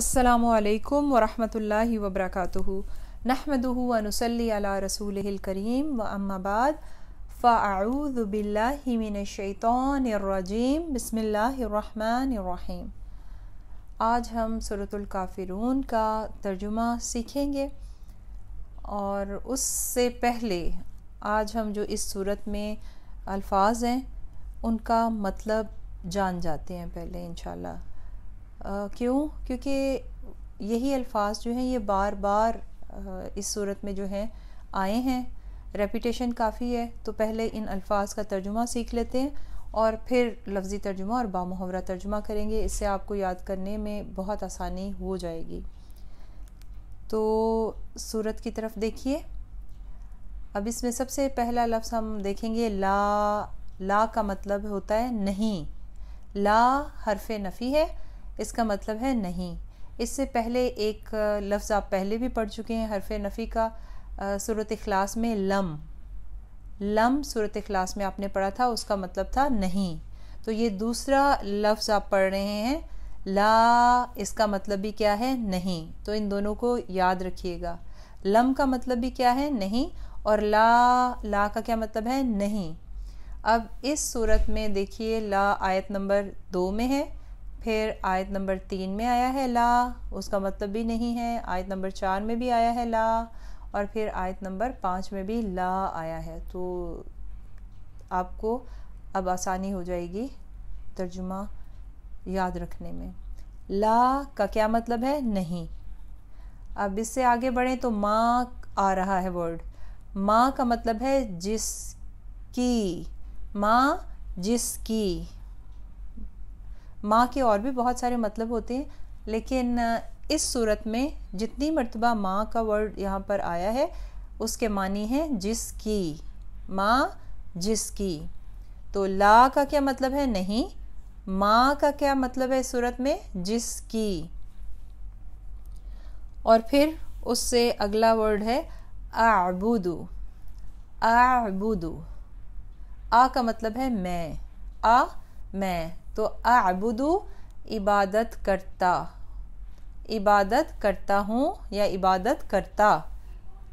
السلام علیکم ورحمۃ اللہ وبرکاتہ نحمدہ ونصلی علی رسولہ الکریم و اما بعد فاعوذ باللہ من الشیطان الرجیم بسم اللہ الرحمن الرحیم۔ آج ہم سورۃ الکافرون کا ترجمہ سیکھیں گے، اور اس سے پہلے آج ہم جو اس سورت میں الفاظ ہیں ان کا مطلب جان جاتے ہیں پہلے انشاءاللہ۔ کیونکہ یہی الفاظ جو ہیں یہ بار بار اس صورت میں جو ہیں آئے ہیں، ریپیٹیشن کافی ہے، تو پہلے ان الفاظ کا ترجمہ سیکھ لیتے ہیں اور پھر لفظی ترجمہ اور بامحاورہ ترجمہ کریں گے۔ اس سے آپ کو یاد کرنے میں بہت آسانی ہو جائے گی۔ تو سورت کی طرف دیکھیے۔ اب اس میں سب سے پہلا لفظ ہم دیکھیں گے لا کا مطلب ہوتا ہے نہیں۔ لا حرف نفی ہے، اس کا مطلب ہے نہیں۔ اس سے پہلے ایک لفظ آپ پہلے بھی پڑھ چکے ہیں حرف نفی کا، سورۃ اخلاص میں لم سورۃ اخلاص میں آپ نے پڑھا تھا، اس کا مطلب تھا نہیں۔ تو یہ دوسرا لفظ آپ پڑھ رہے ہیں لا، اس کا مطلب بھی کیا ہے؟ نہیں۔ تو ان دونوں کو یاد رکھیے گا۔ لم کا مطلب بھی کیا ہے؟ نہیں، اور لا کا کیا مطلب ہے؟ نہیں۔ اب اس صورت میں دیکھیے لا آیت نمبر 2 میں ہے، پھر آیت نمبر 3 میں آیا ہے لا، اس کا مطلب بھی نہیں ہے۔ آیت نمبر 4 میں بھی آیا ہے لا، اور پھر آیت نمبر 5 میں بھی لا آیا ہے۔ تو آپ کو اب آسانی ہو جائے گی ترجمہ یاد رکھنے میں۔ لا کا کیا مطلب ہے؟ نہیں۔ اب اس سے آگے بڑھیں تو ماں آ رہا ہے ورڈ۔ ماں کا مطلب ہے جس کی، ماں جس کی۔ ماں کے اور بھی بہت سارے مطلب ہوتے ہیں، لیکن اس صورت میں جتنی مرتبہ ماں کا ورڈ یہاں پر آیا ہے اس کے معنی ہے جس کی، ماں جس کی۔ تو لا کا کیا مطلب ہے؟ نہیں۔ ماں کا کیا مطلب ہے اس صورت میں؟ جس کی۔ اور پھر اس سے اگلا ورڈ ہے اعبدو۔ آ کا مطلب ہے میں، میں، تو اعبدو عبادت کرتا ہوں یا عبادت کرتا۔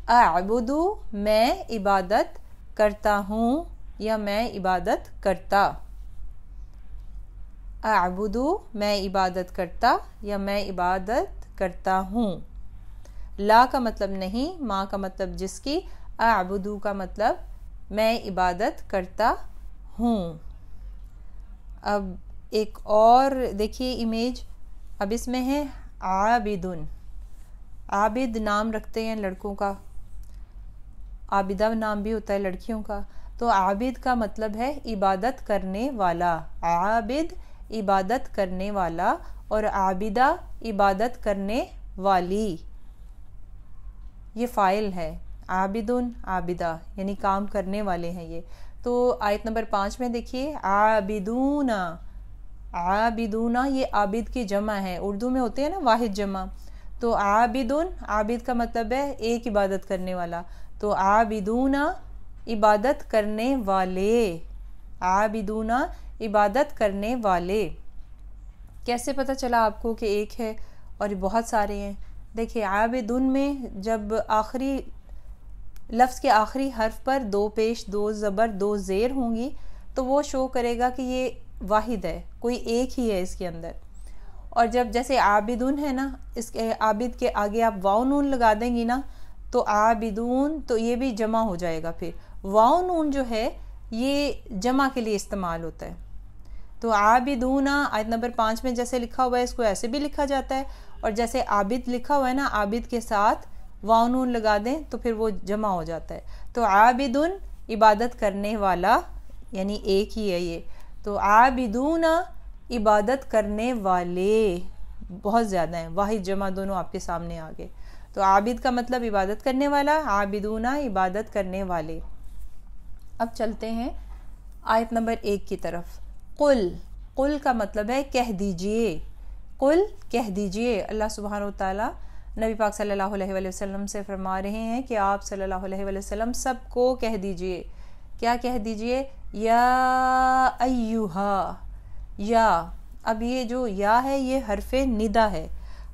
اعبدو میں عبادت کرتا ہوں یا میں عبادت کرتا۔ اعبدو میں عبادت کرتا یا میں عبادت کرتا ہوں۔ لا کا مطلب نہیں، ماں کا مطلب جس کی، اعبدو کا مطلب میں عبادت کرتا ہوں۔ اب ایک اور دیکھیے امیج، اب اس میں ہے عابدن۔ عابد نام رکھتے ہیں لڑکوں کا، عابدہ نام بھی ہوتا ہے لڑکیوں کا۔ تو عابد کا مطلب ہے عبادت کرنے والا۔ عابد عبادت کرنے والا، اور عابدہ عبادت کرنے والی۔ یہ فاعل ہے، عابدن عابدہ، یعنی کام کرنے والے ہیں یہ۔ تو آیت نمبر 5 میں دیکھیے عابدون۔ عابدون یہ عابد کی جمع ہے، اردو میں ہوتے ہیں نا واحد جمع۔ تو عابدن، عابد کا مطلب ہے ایک عبادت کرنے والا، تو عابدون عبادت کرنے والے۔ عابدون عبادت کرنے والے۔ کیسے پتہ چلا آپ کو کہ ایک ہے اور بہت سارے ہیں؟ دیکھیں عابدن میں جب آخری لفظ کے آخری حرف پر 2 پیش 2 زبر 2 زیر ہوں گی تو وہ شو کرے گا کہ یہ واحد ہے، کوئی ایک ہی ہے اس کے اندر۔ اور جب جیسے عابدن ہے نا، اس کے عابد کے آگے آپ واو نون لگا دیں گی نا تو عابدون، تو یہ بھی جمع ہو جائے گا۔ پھر واو نون جو ہے یہ جمع کے لیے استعمال ہوتا ہے۔ تو عابدون آیت نمبر 5 میں جیسے لکھا ہوا ہے اس کو ایسے بھی لکھا جاتا ہے، اور جیسے عابد لکھا ہوا ہے نا، عابد کے ساتھ واو نون لگا دیں تو پھر وہ جمع ہو جاتا ہے۔ تو عابدن عبادت کرنے والا، یعنی ایک ہی ہے یہ۔ تو عابدون عبادت کرنے والے، بہت زیادہ ہیں، واحد جمع دونوں آپ کے سامنے آ گئے۔ تو عابد کا مطلب عبادت کرنے والا، عابدون عبادت کرنے والے۔ اب چلتے ہیں آیت نمبر 1 کی طرف۔ قل کا مطلب ہے کہہ دیجئے۔ قل کہہ دیجئے۔ اللہ سبحانہ و تعالی نبی پاک صلی اللہ علیہ وآلہ وسلم سے فرما رہے ہیں کہ آپ صلی اللہ علیہ وآلہ وسلم سب کو کہہ دیجئے۔ کیا کہہ دیجئے؟ یا ایہا، یا۔ اب یہ جو یا ہے یہ حرف ندا ہے۔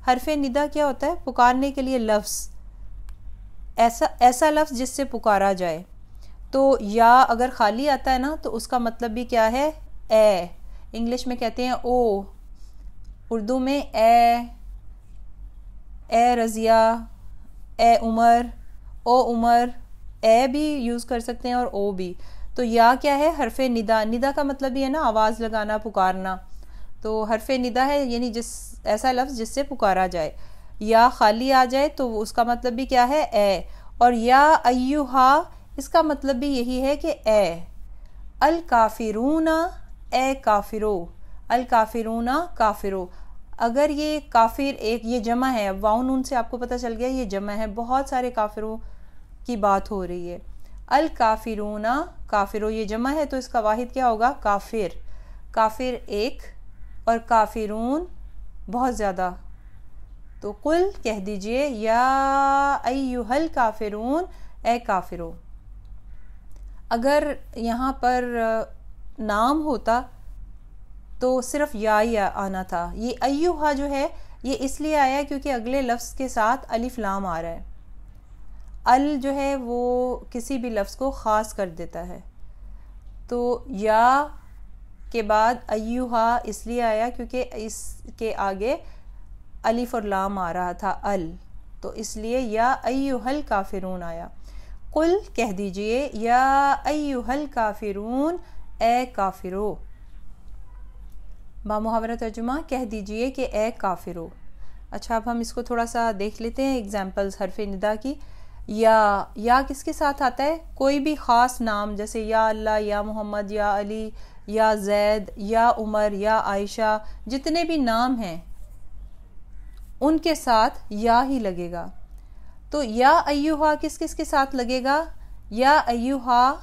حرف ندا کیا ہوتا ہے؟ پکارنے کے لیے لفظ، ایسا لفظ جس سے پکارا جائے. تو یا اگر خالی آتا ہے نا تو اس کا مطلب بھی کیا ہے؟ اے. انگلش میں کہتے ہیں او، اردو میں اے رضیہ، اے عمر، او عمر، اے بھی یوز کر سکتے ہیں اور او بھی. تو یا کیا ہے؟ حرف ندا. ندا کا مطلب بھی ہے نا آواز لگانا، پکارنا. تو حرف ندا ہے یعنی ایسا لفظ جس سے پکارا جائے. یا خالی آ جائے تو اس کا مطلب بھی کیا ہے؟ اے. اور یا ایہا اس کا مطلب بھی یہی ہے کہ اے. الکافرون، اے کافرو. الکافرون کافرو. اگر یہ کافر ایک یہ جمع ہے، واو نون سے آپ کو پتہ چل گیا یہ جمع ہے، بہت سارے کافروں کی بات ہو رہی ہے. الکافرون کافرو یہ جمع ہے تو اس کا واحد کیا ہوگا؟ کافر. کافر ایک اور کافرون بہت زیادہ. تو قل کہہ دیجئے یا ایہا الکافرون، اے کافرو. اگر یہاں پر نام ہوتا تو صرف یا ہی آنا تھا. یہ ایہا جو ہے یہ اس لیے آیا کیونکہ اگلے لفظ کے ساتھ الف لام آ رہا ہے. ال جو ہے وہ کسی بھی لفظ کو خاص کر دیتا ہے. تو یا کے بعد ایہا اس لیے آیا کیونکہ اس کے آگے الف اور لام آ رہا تھا ال، تو اس لیے یا ایہا الکافرون آیا. قل کہہ دیجئے یا ایہا الکافرون، اے کافرو. بامحاورہ ترجمہ کہہ دیجئے کہ اے کافرو. اچھا اب ہم اس کو تھوڑا سا دیکھ لیتے ہیں ایگزامپلز حرف ندا کی. یا کس کے ساتھ آتا ہے؟ کوئی بھی خاص نام جیسے یا اللہ، یا محمد، یا علی، یا زید، یا عمر، یا عائشہ، جتنے بھی نام ہیں ان کے ساتھ یا ہی لگے گا. تو یا ایہا کس کس کےساتھ لگے گا؟ یا ایہا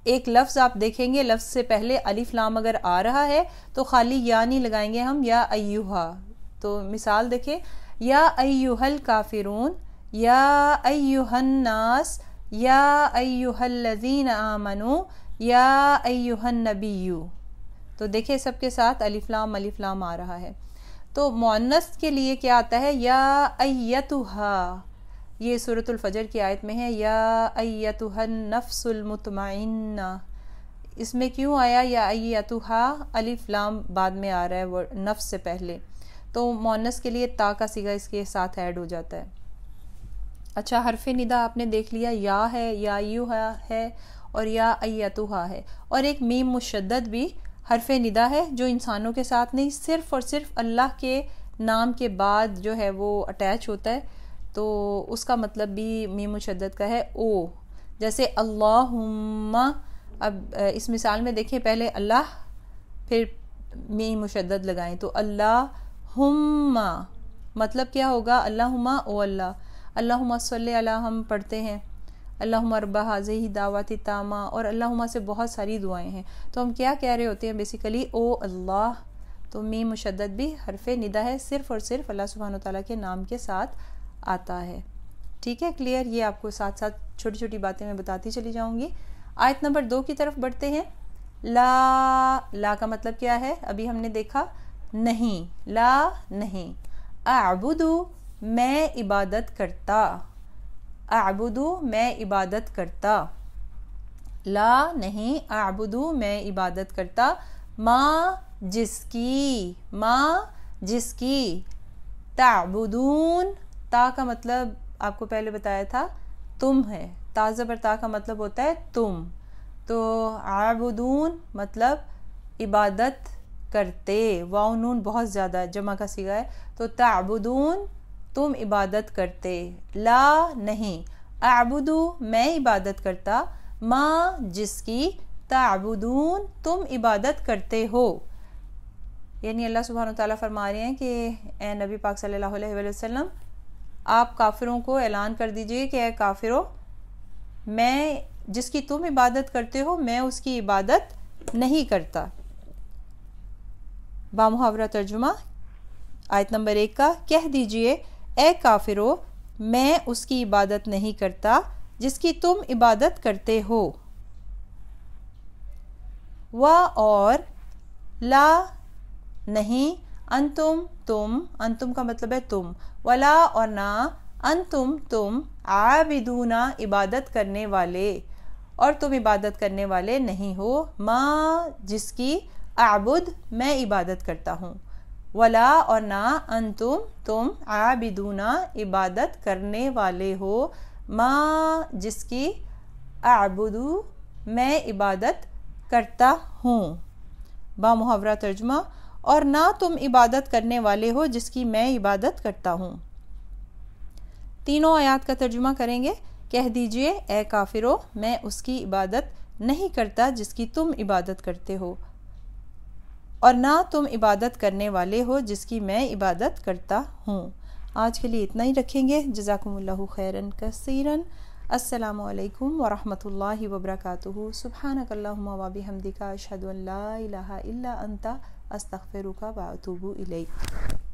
ایک لفظ آپ دیکھیں گے لفظ سے پہلے الف لام اگر آ رہا ہے تو خالی یا نہیں لگائیں گے ہم، یا ایہا. تو مثال دیکھیں، یا ایہا الکافرون، یا ایہا الناس، یا ایہا الذین آمنوا، یا ایہا النبی. تو دیکھیں سب کے ساتھ الف لام آ رہا ہے. تو مؤنث کے لیے کیا آتا ہے؟ یا ایتھا. یہ سورۃ الفجر کی آیت میں ہے یا ایتھا النفس المطمئنہ. اس میں کیوں آیا یا ایتھا؟ الف لام بعد میں آ رہا ہے وہ نفس سے پہلے، تو مؤنث کے لیے تا کا صیغہ اس کے ساتھ ایڈ ہو جاتا ہے. اچھا حرف ندا آپ نے دیکھ لیا، یا ہے، یا ایہا ہے اور یا ایتھا ہے. اور ایک میم مشدد بھی حرف ندا ہے جو انسانوں کے ساتھ نہیں، صرف اور صرف اللہ کے نام کے بعد جو ہے وہ اٹیچ ہوتا ہے. تو اس کا مطلب بھی میم مشدد کا ہے او. جیسے اللہم، اب اس مثال میں دیکھیں پہلے اللہ پھر میم مشدد لگائیں تو اللہم مطلب کیا ہوگا؟ اللہم او اللہ. اللہم صلی علی ہم پڑھتے ہیں، اللہم رب ہذہ دعوات التامہ، اور اللہم سے بہت ساری دعائیں ہیں. تو ہم کیا کہہ رہے ہوتے ہیں بیسیکلی؟ او اللہ. تو میم مشدد بھی حرف ندا ہے، صرف اور صرف اللہ سبحانہ وتعالیٰ کے نام کے ساتھ آتا ہے. ٹھیک ہے، کلیئر؟ یہ آپ کو ساتھ ساتھ چھوٹی چھوٹی باتیں میں بتاتی چلی جاؤں گی. آیت نمبر 2 کی طرف بڑھتے ہیں. لا کا مطلب کیا ہے؟ ابھی ہم نے دیکھا نہیں، لا نہیں. اعبدو میں عبادت کرتا، اعبدو میں عبادت کرتا. لا نہیں، اعبدو میں عبادت کرتا. ما جس کی، تعبدون تا کا مطلب آپ کو پہلے بتایا تھا تم ہے، تا زبر تا کا مطلب ہوتا ہے تم. تو عابدون مطلب عبادت کرتے، واو نون بہت زیادہ جمع کا صیغہ ہے. تو تعبدون تم عبادت کرتے. لا نہیں، اعبدو میں عبادت کرتا. ما جس کی، تعبدون تم عبادت کرتے ہو. یعنی اللہ سبحانہ وتعالیٰ فرما رہے ہیں کہ اے نبی پاک صلی اللہ علیہ وسلم آپ کافروں کو اعلان کر دیجئے کہ اے کافروں، میں جس کی تم عبادت کرتے ہو میں اس کی عبادت نہیں کرتا. بامحاورہ ترجمہ آیت نمبر 1 کا، کہہ دیجئے اے کافروں میں اس کی عبادت نہیں کرتا جس کی تم عبادت کرتے ہو. و اور لا نہیں، انتم تم، انتم کا مطلب ہے تم، ولا اور نہ، انتم تم، عابدون عبادت کرنے والے، اور تم عبادت کرنے والے نہیں ہو، ما جس کی، اعبد میں عبادت کرتا ہوں، ولا اور نہ، انتم تم، عابدون عبادت کرنے والے ہو، ما جس کی، اعبدو میں عبادت کرتا ہوں۔ با محاورہ ترجمہ، اور نہ تم عبادت کرنے والے ہو جس کی میں عبادت کرتا ہوں۔ تینوں آیات کا ترجمہ کریں گے۔ کہہ دیجئے اے کافرو، میں اس کی عبادت نہیں کرتا جس کی تم عبادت کرتے ہو، اور نہ تم عبادت کرنے والے ہو جس کی میں عبادت کرتا ہوں۔ آج کے لیے اتنا ہی رکھیں گے۔ جزاکم اللہ خیراً کثیراً۔ السلام علیکم ورحمۃ اللہ وبرکاتہ۔ سبحانک اللہم وبحمدک، اشہد ان لا الہ الا انت، استغفرک واتوب الیک۔